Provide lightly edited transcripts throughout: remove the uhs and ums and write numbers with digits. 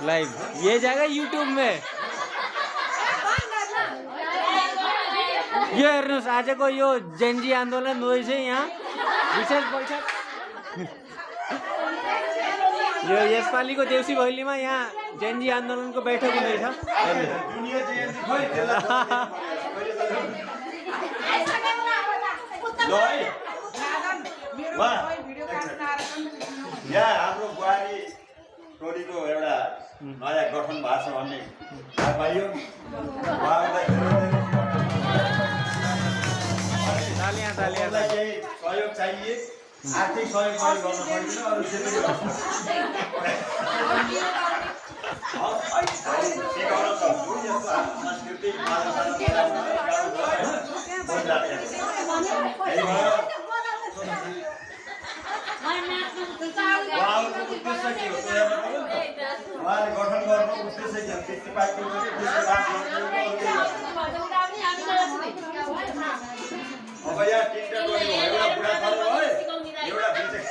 Live ये जाएगा YouTube में। यो हेर्नुहोस् आजको यो जेनजी आन्दोलन हुँदैछ यहाँ विशेष बैठक। यो यसपालिको देउसी भैलीमा यहाँ जेनजी आन्दोलनको बैठक हुँदैछ। यहाँ हाम्रो बुहारी टोलीको एउटा नयाँ गठन भएको छ भन्ने थाहा पाइयो। केही सहयोग चाहिए, आर्थिक सहयोग पनि गर्न सकिन्छ, अरू उहाँले गठन गर्नु उद्देश्य के हो? कृषि पार्टी अब यहाँ तिनवटा टोली भयो, एउटा बुढा थलो भयो, एउटा बिचक।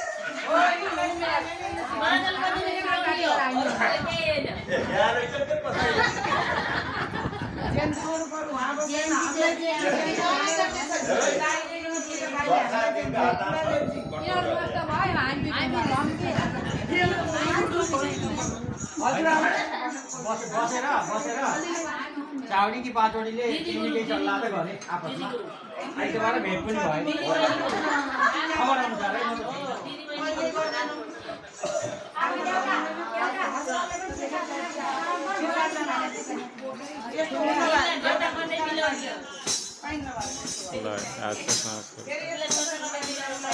यहाँ रहेछ के पछि बसेर चाउडी कि पाँचवटीले केही सल्लाह त गरे आपसमा। आइतबार भेट पनि भयो।